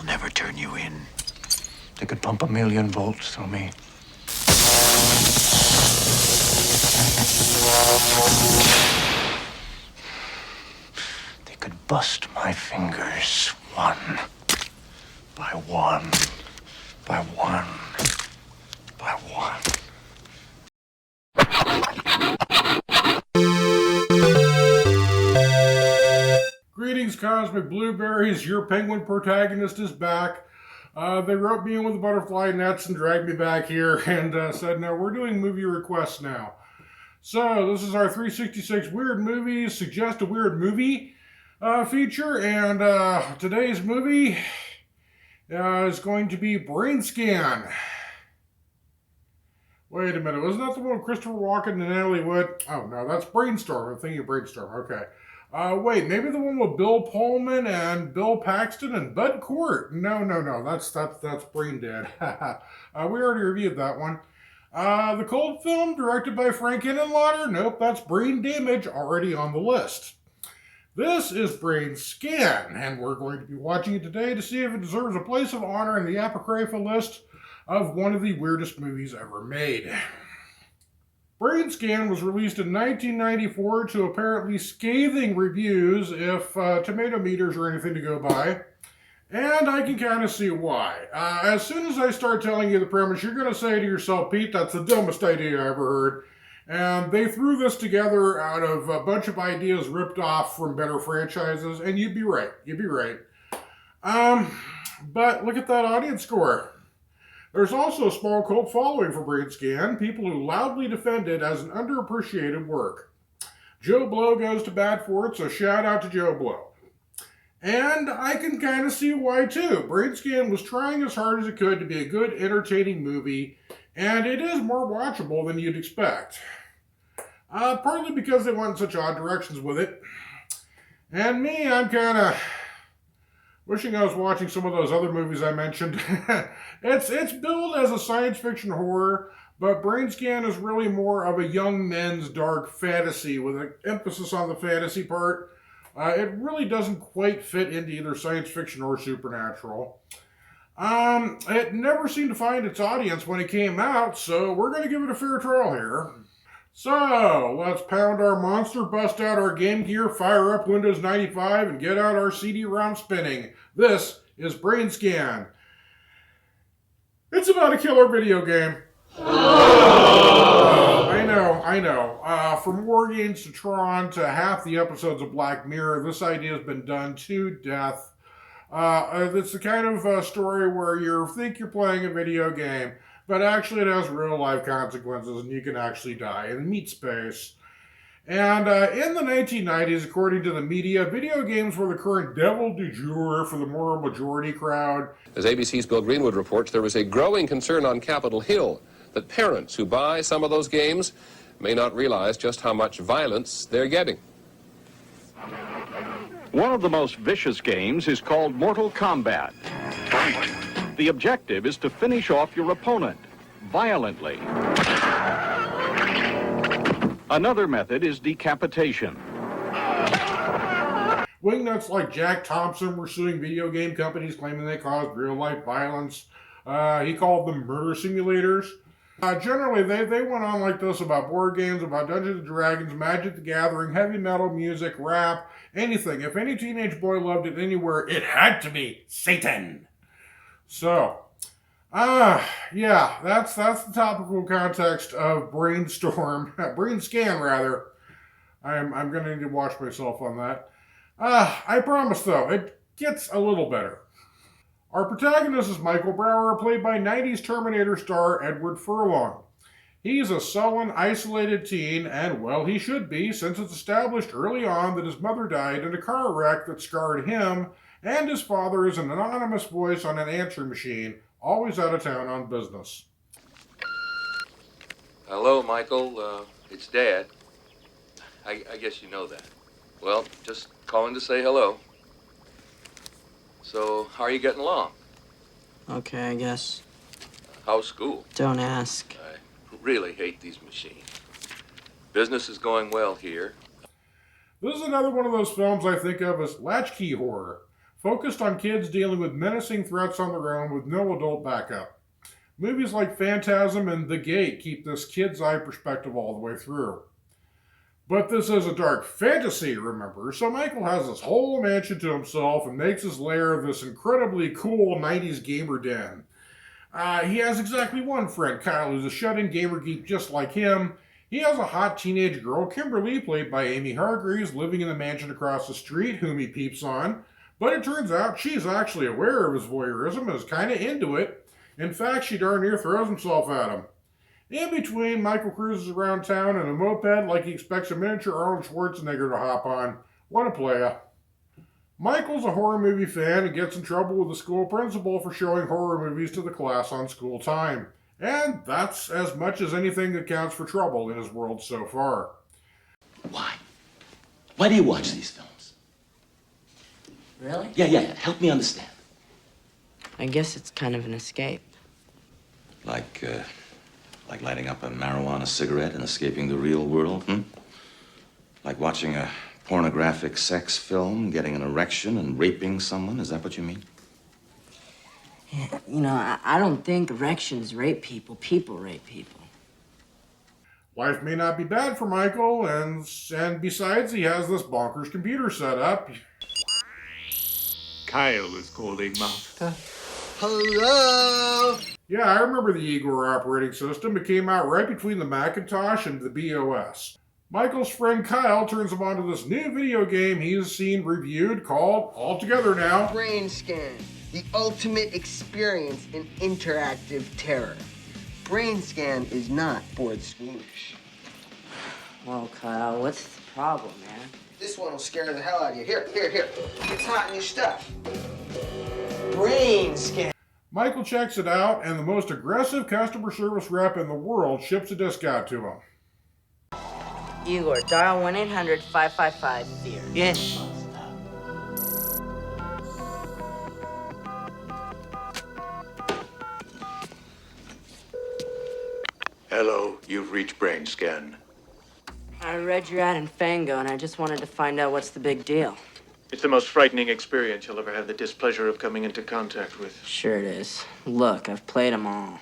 They'll never turn you in. They could pump 1,000,000 volts through me. They could bust my fingers one by one, by one, by one. Greetings, Cosmic Blueberries. Your penguin protagonist is back. They roped me in with the butterfly nets and dragged me back here and said, no, we're doing movie requests now. So this is our 366 Weird Movies Suggest a Weird Movie feature. And today's movie is going to be Brain Scan. Wait a minute. Wasn't that the one with Christopher Walken and Natalie Wood? Oh, no, that's Brainstorm. I'm thinking of Brainstorm. Okay. Wait, maybe the one with Bill Pullman and Bill Paxton and Bud Cort. No. That's Brain Dead. We already reviewed that one. The Cold film, directed by Frank Henenlotter. Nope, that's Brain Damage, already on the list. This is Brain Scan, and we're going to be watching it today to see if it deserves a place of honor in the Apocrypha list of one of the weirdest movies ever made. Brain Scan was released in 1994 to apparently scathing reviews, if tomato meters are anything to go by. And I can kind of see why. As soon as I start telling you the premise, you're going to say to yourself, Pete, that's the dumbest idea I ever heard. And they threw this together out of a bunch of ideas ripped off from better franchises, and you'd be right. But look at that audience score. There's also a small cult following for Brain Scan, people who loudly defend it as an underappreciated work. Joe Blow goes to bat for it, so shout out to Joe Blow. And I can kind of see why too. Brain Scan was trying as hard as it could to be a good, entertaining movie, and it is more watchable than you'd expect. Partly because they went in such odd directions with it. And me, I'm kind of wishing I was watching some of those other movies I mentioned. It's billed as a science fiction horror, but Brain Scan is really more of a young men's dark fantasy with an emphasis on the fantasy part. It really doesn't quite fit into either science fiction or supernatural. It never seemed to find its audience when it came out, so we're going to give it a fair trial here. So, let's pound our monster, bust out our Game Gear, fire up Windows 95, and get out our CD-ROM spinning. This is Brain Scan. It's about a killer video game. I know. From War Games to Tron to half the episodes of Black Mirror, this idea has been done to death. It's the kind of story where you think you're playing a video game, but actually it has real-life consequences and you can actually die in meat space. And in the 1990s, according to the media, video games were the current devil du jour for the moral majority crowd. As ABC's Bill Greenwood reports, there is a growing concern on Capitol Hill that parents who buy some of those games may not realize just how much violence they're getting. One of the most vicious games is called Mortal Kombat. The objective is to finish off your opponent violently. Another method is decapitation. Wingnuts like Jack Thompson were suing video game companies claiming they caused real-life violence. He called them murder simulators. Generally, they went on like this about board games, about Dungeons and Dragons, Magic the Gathering, heavy metal music, rap, anything. If any teenage boy loved it anywhere, it had to be Satan. So, yeah, that's the topical context of Brainstorm, Brain Scan rather. I'm going to need to watch myself on that. I promise though, it gets a little better. Our protagonist is Michael Brower, played by 90s Terminator star Edward Furlong. He's a sullen, isolated teen, and well, he should be, since it's established early on that his mother died in a car wreck that scarred him, and his father is an anonymous voice on an answering machine, always out of town on business. Hello, Michael. It's Dad. I guess you know that. Well, just calling to say hello. So, how are you getting along? Okay, I guess. How's school? Don't ask. I really hate these machines. Business is going well here. This is another one of those films I think of as latchkey horror. focused on kids dealing with menacing threats on their own with no adult backup. Movies like Phantasm and The Gate keep this kid's eye perspective all the way through. But this is a dark fantasy, remember, so Michael has this whole mansion to himself and makes his lair this incredibly cool 90s gamer den. He has exactly one friend, Kyle, who's a shut-in gamer geek just like him. He has a hot teenage girl, Kimberly, played by Amy Hargreaves, living in the mansion across the street, whom he peeps on. But it turns out she's actually aware of his voyeurism and is kind of into it. In fact, she darn near throws himself at him. In between, Michael cruises around town in a moped like he expects a miniature Arnold Schwarzenegger to hop on. What a playa. Michael's a horror movie fan and gets in trouble with the school principal for showing horror movies to the class on school time. And that's as much as anything that counts for trouble in his world so far. Why? Why do you watch these films? Really? Yeah. Help me understand. I guess it's kind of an escape. Like lighting up a marijuana cigarette and escaping the real world, Like watching a pornographic sex film, getting an erection and raping someone? Is that what you mean? Yeah, you know, I don't think erections rape people. People rape people. Life may not be bad for Michael, and besides, he has this bonkers computer set up. Kyle is calling, Master. Hello? Yeah, I remember the Igor operating system. It came out right between the Macintosh and the BOS. Michael's friend Kyle turns him onto this new video game he's seen reviewed called All Together Now. Brain Scan, the ultimate experience in interactive terror. Brain Scan is not for the squeamish. Well, Kyle, what's the problem, man? This one will scare the hell out of you. Here. It's hot in your stuff. Brain Scan. Michael checks it out, and the most aggressive customer service rep in the world ships a disc out to him. Igor, dial 1-800-555-FEAR. Yes. Hello, you've reached Brain Scan. I read your ad in Fango, and I just wanted to find out what's the big deal. It's the most frightening experience you'll ever have the displeasure of coming into contact with. Sure it is. Look, I've played them all.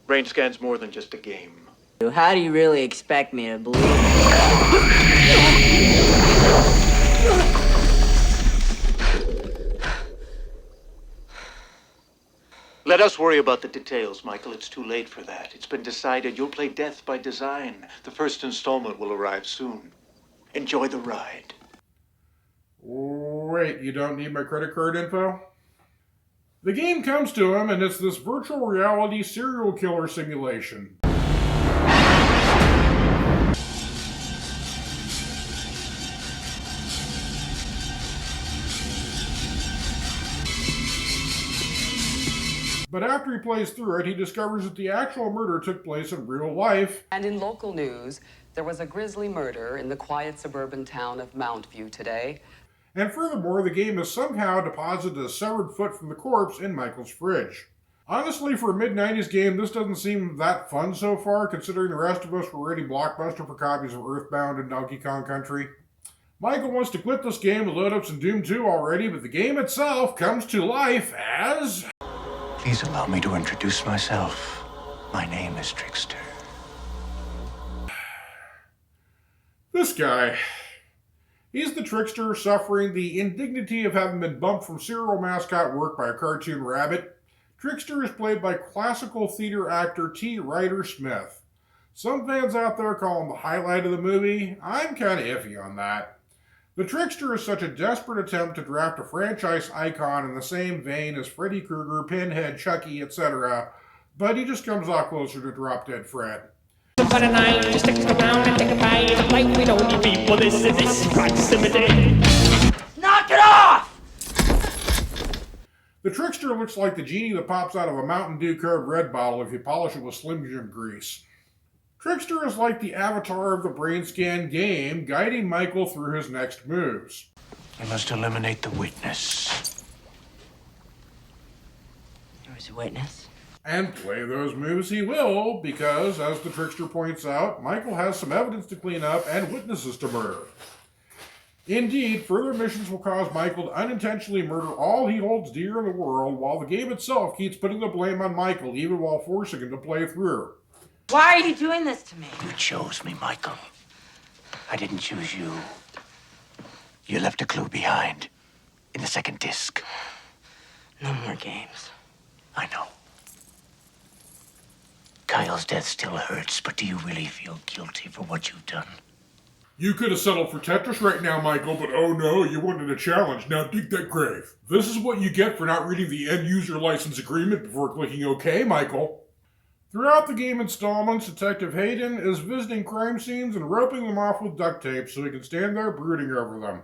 Brain Scan's more than just a game. How do you really expect me to believe Let us worry about the details, Michael. It's too late for that. It's been decided you'll play Death by Design. The first installment will arrive soon. Enjoy the ride. Wait, you don't need my credit card info? The game comes to him, and it's this virtual reality serial killer simulation. But after he plays through it, he discovers that the actual murder took place in real life. And in local news, there was a grisly murder in the quiet suburban town of Mountview today. And furthermore, the game has somehow deposited a severed foot from the corpse in Michael's fridge. Honestly, for a mid-90s game, this doesn't seem that fun so far, considering the rest of us were raiding Blockbuster for copies of Earthbound and Donkey Kong Country. Michael wants to quit this game and load up some Doom 2 already, but the game itself comes to life as... Please allow me to introduce myself. My name is Trickster. This guy. He's the trickster suffering the indignity of having been bumped from serial mascot work by a cartoon rabbit. Trickster is played by classical theater actor T. Ryder Smith. Some fans out there call him the highlight of the movie. I'm kind of iffy on that. The Trickster is such a desperate attempt to draft a franchise icon in the same vein as Freddy Krueger, Pinhead, Chucky, etc., but he just comes off closer to Drop Dead Fred. But a night, just stick around and take a bite of life. We don't need people. This is this proximity. Knock it off! The Trickster looks like the genie that pops out of a Mountain Dew Code Red bottle if you polish it with Slim Jim grease. Trickster is like the avatar of the Brain Scan game, guiding Michael through his next moves. You must eliminate the witness. There was a witness. And play those moves he will, because, as the Trickster points out, Michael has some evidence to clean up and witnesses to murder. Indeed, further missions will cause Michael to unintentionally murder all he holds dear in the world, while the game itself keeps putting the blame on Michael, even while forcing him to play through. Why are you doing this to me? You chose me, Michael. I didn't choose you. You left a clue behind in the second disc. No more games. I know. Kyle's death still hurts, but do you really feel guilty for what you've done? You could have settled for Tetris right now, Michael, but oh no, you wanted a challenge. Now dig that grave. This is what you get for not reading the end-user license agreement before clicking OK, Michael. Throughout the game installments, Detective Hayden is visiting crime scenes and roping them off with duct tape so he can stand there brooding over them.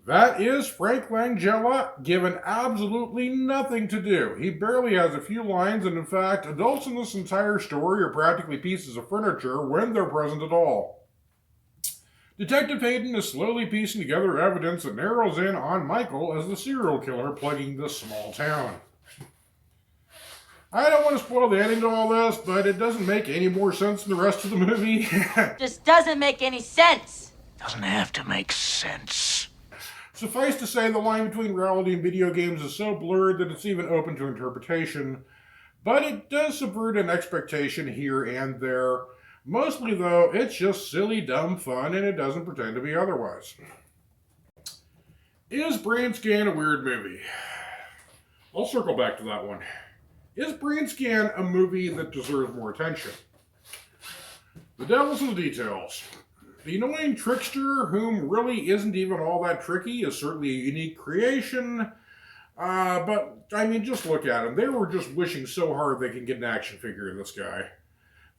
That is Frank Langella, given absolutely nothing to do. He barely has a few lines, and in fact, adults in this entire story are practically pieces of furniture when they're present at all. Detective Hayden is slowly piecing together evidence that narrows in on Michael as the serial killer plaguing this small town. I don't want to spoil the ending to all this, but it doesn't make any more sense than the rest of the movie. Just doesn't make any sense. Doesn't have to make sense. Suffice to say, the line between reality and video games is so blurred that it's even open to interpretation, but it does subvert an expectation here and there. Mostly, though, it's just silly, dumb fun, and it doesn't pretend to be otherwise. Is Brain Scan a weird movie? I'll circle back to that one. Is Brain Scan a movie that deserves more attention? The devil's in the details. The annoying trickster, whom really isn't even all that tricky, is certainly a unique creation. But, I mean, just look at him. They were just wishing so hard they could get an action figure of this guy.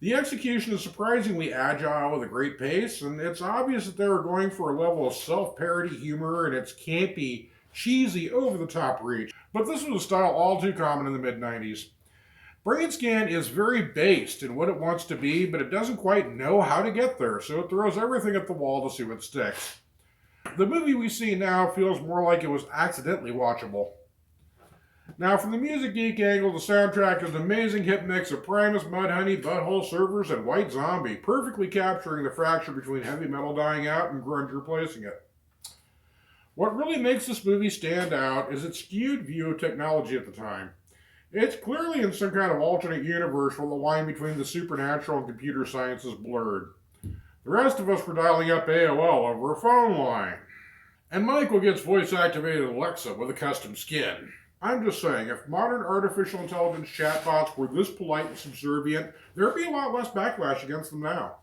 The execution is surprisingly agile with a great pace, and it's obvious that they were going for a level of self-parody humor and its campy, cheesy, over-the-top reach. But this was a style all too common in the mid-90s. Brain Scan is very based in what it wants to be, but it doesn't quite know how to get there, so it throws everything at the wall to see what sticks. The movie we see now feels more like it was accidentally watchable. Now, from the music geek angle, the soundtrack is an amazing hit mix of Primus, Mudhoney, Butthole Surfers, and White Zombie, perfectly capturing the fracture between heavy metal dying out and grunge replacing it. What really makes this movie stand out is its skewed view of technology at the time. It's clearly in some kind of alternate universe where the line between the supernatural and computer science is blurred. The rest of us were dialing up AOL over a phone line. And Michael gets voice-activated Alexa with a custom skin. I'm just saying, if modern artificial intelligence chatbots were this polite and subservient, there'd be a lot less backlash against them now.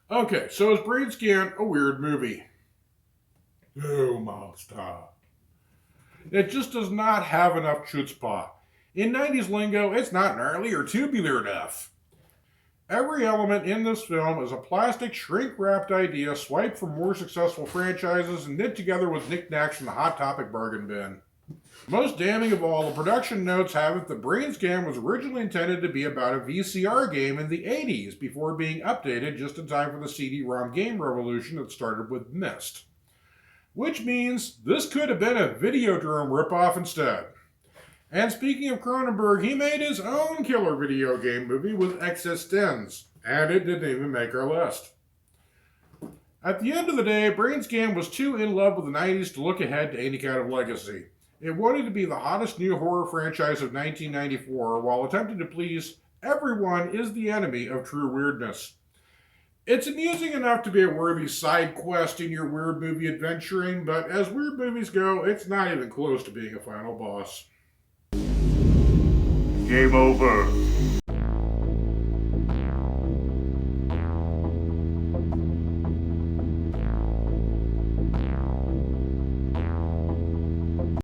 Okay, so is Brain Scan a weird movie? No, monster. It just does not have enough chutzpah. In 90s lingo, it's not gnarly or tubular enough. Every element in this film is a plastic, shrink-wrapped idea swiped from more successful franchises and knit together with knickknacks from the Hot Topic bargain bin. Most damning of all, the production notes have it that Brain Scan was originally intended to be about a VCR game in the 80s before being updated just in time for the CD-ROM game revolution that started with Myst. Which means this could have been a Videodrome ripoff instead. And speaking of Cronenberg, he made his own killer video game movie with Existenz, and it didn't even make our list. At the end of the day, Brain Scan was too in love with the 90s to look ahead to any kind of legacy. It wanted to be the hottest new horror franchise of 1994 while attempting to please everyone is the enemy of true weirdness. It's amusing enough to be a worthy side quest in your weird movie adventuring, but as weird movies go, it's not even close to being a final boss. Game over.